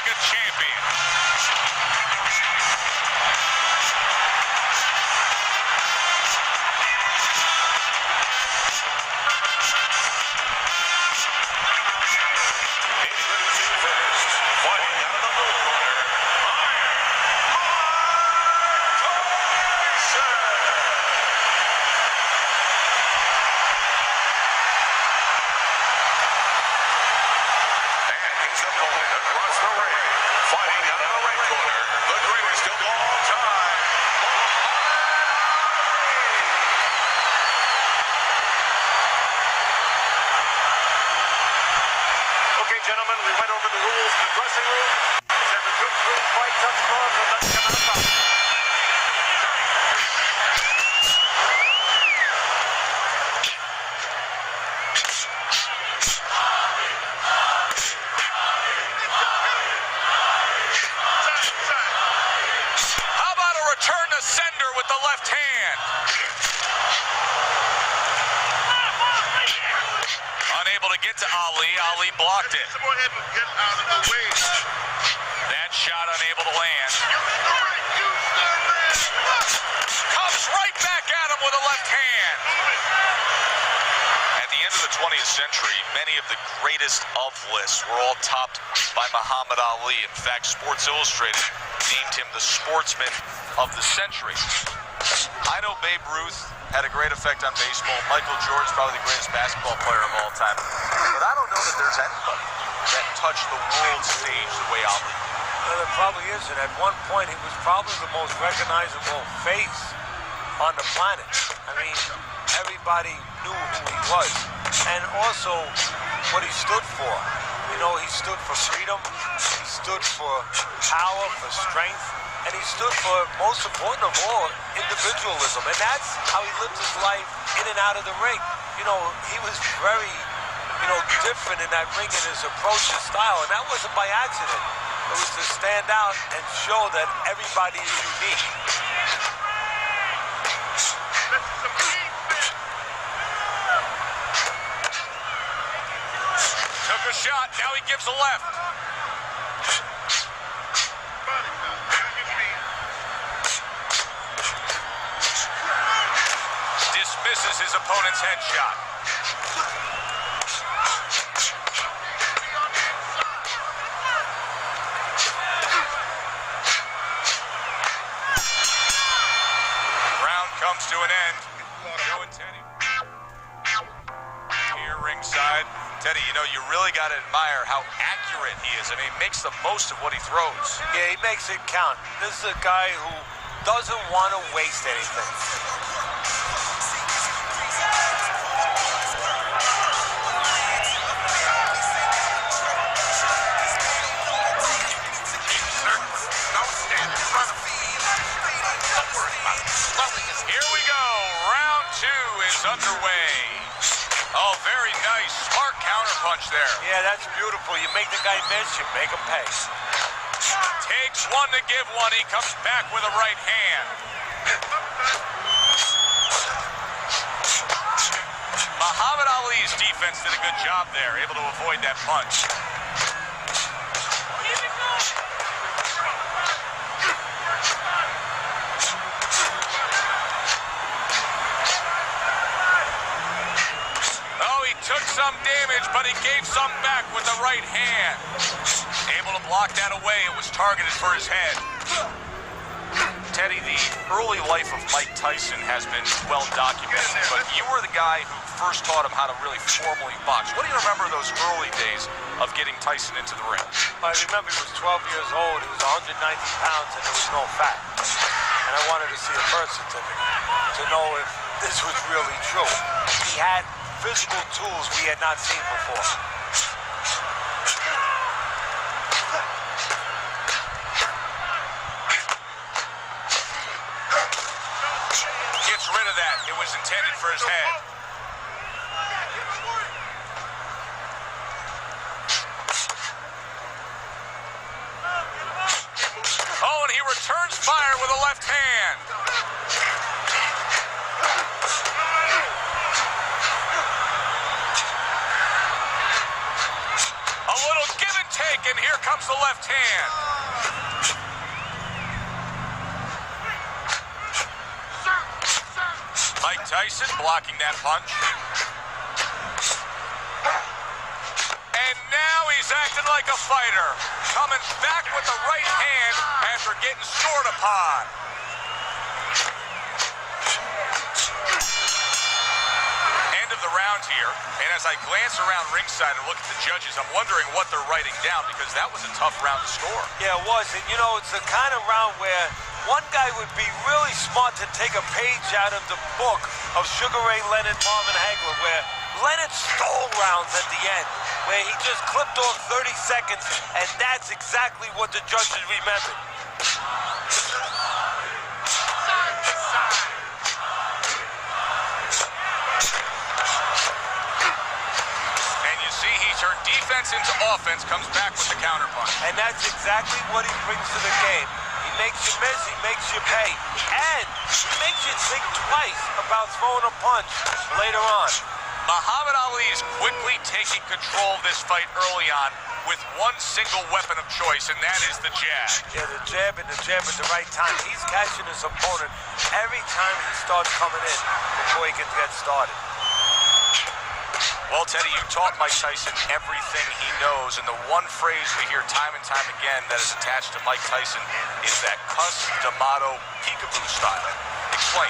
a champion. Fighting out of the blue corner, across the ring, fighting out of the red corner, the greatest of all time. Okay, gentlemen, we went over the rules in the dressing room. Let's have a good food fight, touch gloves, and let's come out of the Return to sender with the left hand. Unable to get to Ali. Ali blocked it. Go ahead and get out of the way. That shot unable to land. Comes right back at him with a left hand. At the end of the 20th century, many of the greatest of lists were all topped by Muhammad Ali. In fact, Sports Illustrated named him the sportsman of the century. I know Babe Ruth had a great effect on baseball. Michael Jordan's probably the greatest basketball player of all time. But I don't know that there's anybody that touched the world stage the way Ali. Well, there probably isn't. At one point, he was probably the most recognizable face on the planet. I mean, everybody knew who he was. And also, what he stood for. You know, he stood for freedom. He stood for power, for strength. And he stood for, most important of all, individualism. And that's how he lived his life in and out of the ring. You know, he was very, different in that ring in his approach, his style. And that wasn't by accident. It was to stand out and show that everybody is unique. Took a shot, now he gives a left. Dismisses his opponent's headshot. Round comes to an end. Joe and Teddy. Here ringside. Teddy, you really got to admire how accurate he is. I mean, he makes the most of what he throws. Yeah, he makes it count. This is a guy who doesn't want to waste anything. Here we go. Round two is underway. Oh, very nice. Smart counterpunch there. Yeah, that's beautiful. You make the guy miss, you make him pay. Takes one to give one. He comes back with a right hand. Muhammad Ali's defense did a good job there, able to avoid that punch. Took some damage, but he gave some back with the right hand. Able to block that away. It was targeted for his head. Teddy, the early life of Mike Tyson has been well documented, but you were the guy who first taught him how to really formally box. What do you remember those early days of getting Tyson into the ring? I remember he was 12 years old. He was 190 pounds, and there was no fat. And I wanted to see a birth certificate to know if this was really true. He had physical tools we had not seen before. Gets rid of that. It was intended for his head. Oh, and he returns fire with a left hand. and here comes the left hand. Mike Tyson blocking that punch. And now he's acting like a fighter, coming back with the right hand after getting scored upon. End of the round here, and as I glance around ringside and look at the judges, I'm wondering what they're writing down, because that was a tough round to score. Yeah, it was. And, you know, it's the kind of round where one guy would be really smart to take a page out of the book of Sugar Ray Leonard, Marvin Hagler, where Leonard stole rounds at the end, where he just clipped off 30 seconds, and that's exactly what the judges remembered. And you see he turned defense into offense, comes back with the counterpunch. And that's exactly what he brings to the game. He makes you miss, he makes you pay, and he makes you think twice about throwing a punch later on. Muhammad Ali is quickly taking control of this fight early on with one single weapon of choice, and that is the jab. Yeah, the jab at the right time. He's catching his opponent every time he starts coming in before he can get started. Well, Teddy, you taught Mike Tyson everything he knows, and the one phrase we hear time and time again that is attached to Mike Tyson is that cuss, D'Amato, peekaboo style. Explain.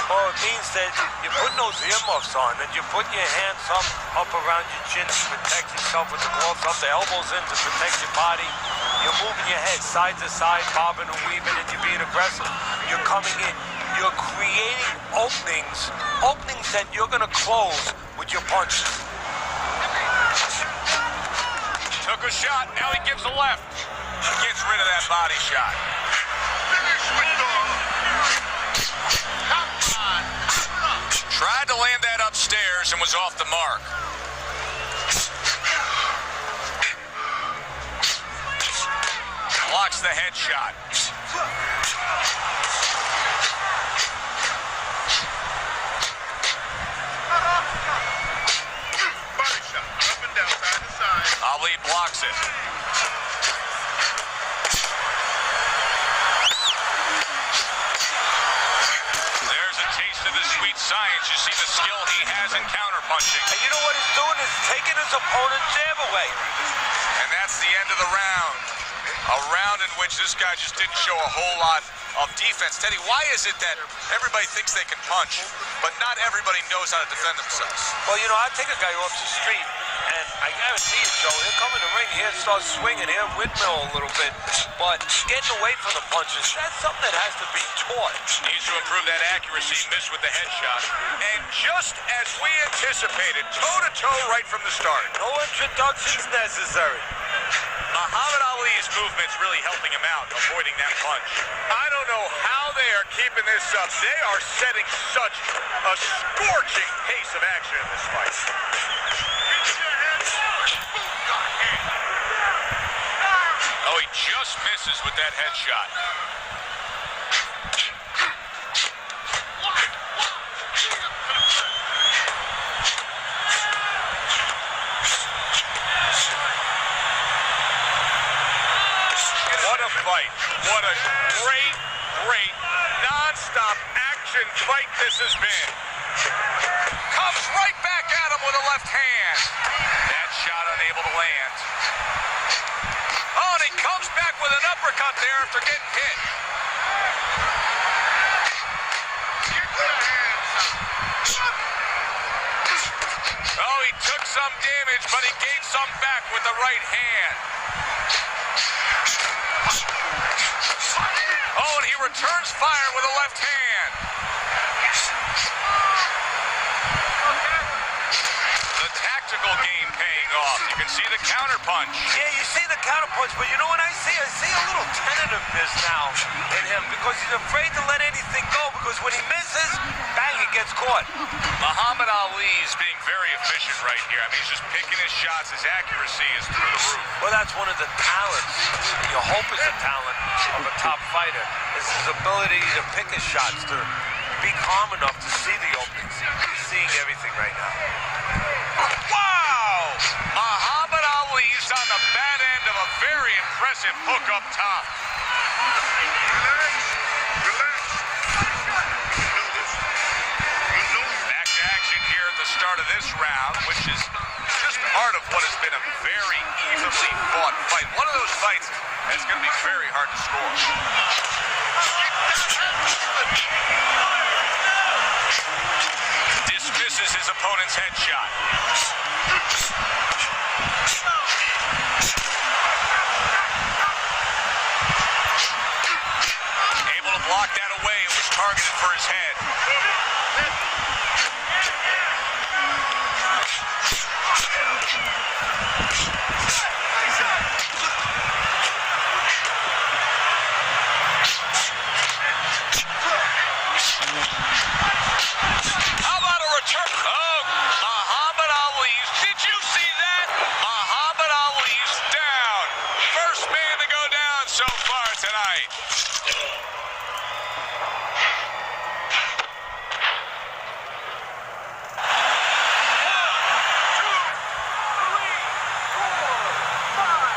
Well, it means that you're putting those earmuffs on, and you're putting your hands up around your chin to protect yourself with the gloves, up the elbows in to protect your body. You're moving your head side to side, bobbing and weaving, and you're being aggressive. You're coming in. You're creating openings that you're going to close with your punches. Took a shot. Now he gives a left. Gets rid of that body shot. Finish with the... Tried to land that upstairs and was off the mark. Blocks the headshot. Body shot. Up and down, side to side. Ali blocks it. There's a taste of the sweet science. You see the skill he has in counterpunching. And you know what he's doing is taking his opponent's jab away. And that's the end of the round. A round in which this guy just didn't show a whole lot of defense. Teddy, why is it that everybody thinks they can punch, but not everybody knows how to defend themselves? Well, you know, I take a guy off the street, and I guarantee you, Joe, he'll come in the ring, he'll start swinging, he'll windmill a little bit, but getting away from the punches, that's something that has to be taught. Needs to improve that accuracy, missed with the headshot. And just as we anticipated, toe-to-toe right from the start. No introductions necessary. Muhammad Ali's movement's really helping him out, avoiding that punch. I don't know how they are keeping this up. They are setting such a scorching pace of action in this fight. Oh, he just misses with that headshot. Fight. What a great, non-stop action fight this has been. Comes right back at him with a left hand. That shot unable to land. Oh, and he comes back with an uppercut there after getting hit. Oh, he took some damage, but he gave some back with the right hand. Oh, and he returns fire with a left hand. The tactical game paying off. You can see the counterpunch. Yeah, you see the counterpunch, but you know what I see? I see a little tentativeness now in him because he's afraid to let anything go because when he misses, bang, he gets caught. Muhammad Ali is being very efficient right here. I mean, he's just picking his shots. His accuracy is through the roof. Well, that's one of the talents. You hope is a talent of a top fighter is his ability to pick his shots, to be calm enough to see the openings. He's seeing everything right now. Wow! Muhammad Ali is on the bad end of a very impressive hook up top. Relax. Back to action here at the start of this round, which is just part of what has been a very evenly fought fight. One of those fights that's going to be very hard to score. Dismisses his opponent's headshot. Able to block that away. It was targeted for his head. How about a return? Oh, Muhammad Ali. Did you see that? Muhammad Ali's down. First man to go down so far tonight.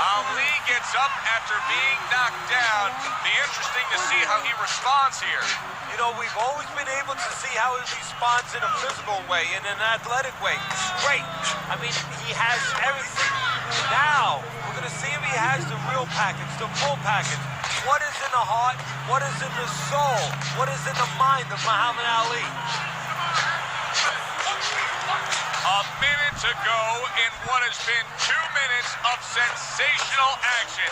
Ali gets up after being knocked down. Be interesting to see how he responds here. You know, we've always been able to see how he responds in a physical way, in an athletic way. Great. I mean, he has everything. Now, we're going to see if he has the real package, the full package. What is in the heart? What is in the soul? What is in the mind of Muhammad Ali? A minute to go in what has been 2 minutes of sensational action.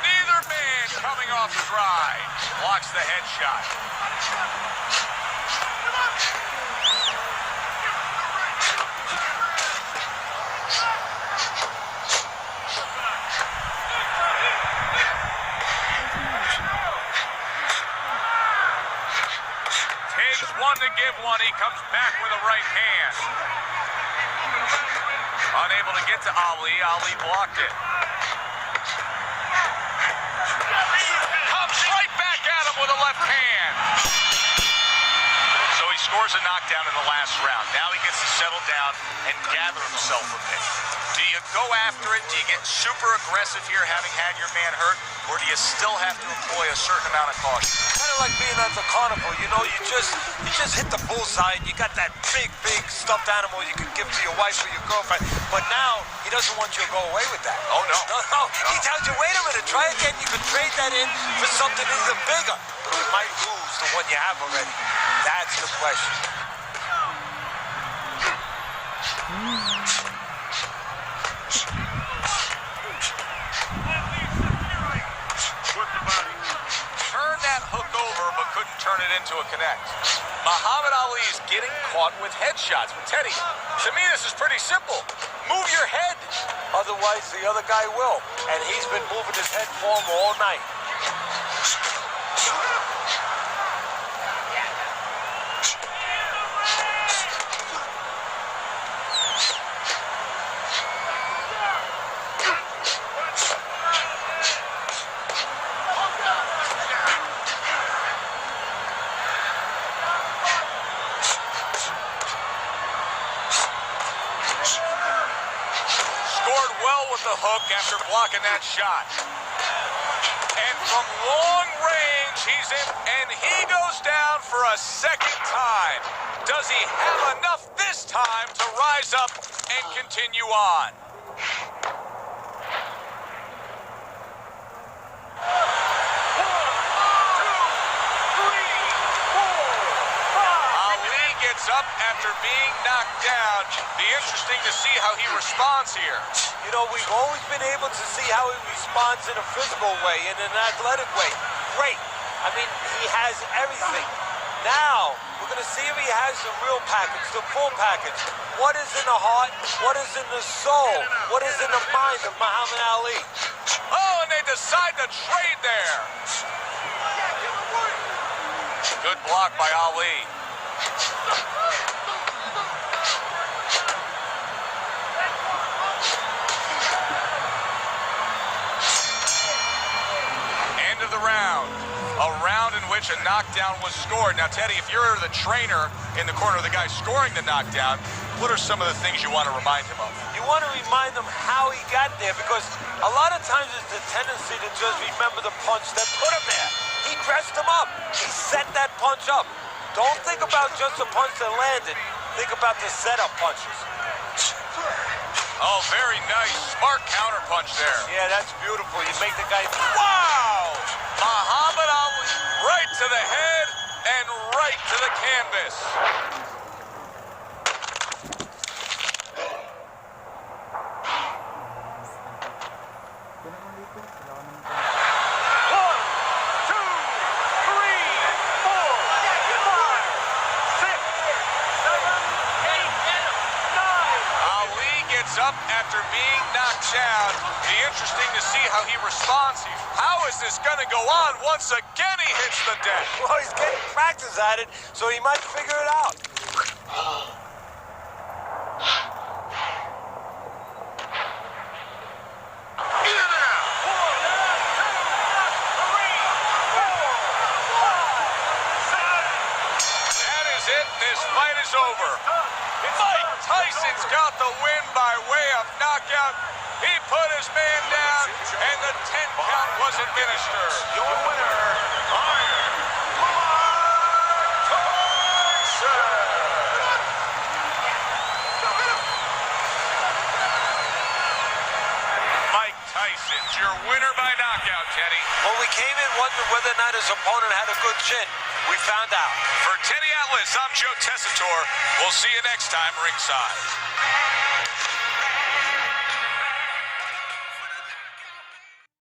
Neither man coming off stride. Blocks the headshot. Takes one to give one. He comes back with a right hand. Unable to get to Ali. Ali blocked it. Comes right back at him with a left hand. So he scores a knockdown in the last round. Now he gets to settle down and gather himself a bit. Do you go after it? Do you get super aggressive here having had your man hurt? Or do you still have to employ a certain amount of caution? Kind of like being at the carnival, you know, you just hit the bullseye and you got that big stuffed animal you can give to your wife or your girlfriend. But now, he doesn't want you to go away with that. Oh, no. No. He tells you, wait a minute, try again. You can trade that in for something even bigger. But you might lose the one you have already. That's the question. Turn that hook over, but couldn't turn it into a connect. Muhammad Ali is getting caught with headshots. But Teddy, to me this is pretty simple. Move your head. Otherwise, the other guy will. And he's been moving his head for him all night. Scored well with the hook after blocking that shot. And from long range, he's in, and he goes down for a second time. Does he have enough this time to rise up and continue on? Ali gets up after being knocked down. Be interesting to see how he responds here. You know, we've always been able to see how he responds in a physical way, in an athletic way. Great. I mean, he has everything. Now, we're going to see if he has the real package, the full package. What is in the heart? What is in the soul? What is in the mind of Muhammad Ali? Oh, and they decide to trade there. Good block by Ali. End of the round. A round in which a knockdown was scored. Now, Teddy, if you're the trainer in the corner of the guy scoring the knockdown, what are some of the things you want to remind him of? You you want to remind him how he got there, because a lot of times it's the tendency to just remember the punch that put him there. He dressed him up. He set that punch up. Don't think about just the punch that landed. Think about the setup punches. Oh, very nice. Smart counter punch there. Yeah, that's beautiful. You make the guy... Wow! Muhammad Ali right to the head and right to the canvas. Up after being knocked down. Be interesting to see how he responds. How is this going to go on? Once again, he hits the deck. Well, he's getting practice at it, so he might figure it out. That is it. This fight is over. Mike Tyson's got the win by way of knockout. He put his man down, and the 10 count was administered. Your winner, Mike Tyson's your winner by knockout, Teddy. Well, we came in wondering whether or not his opponent had a good chin. We found out. For Teddy Atlas, I'm Joe Tessitore. We'll see you next time ringside.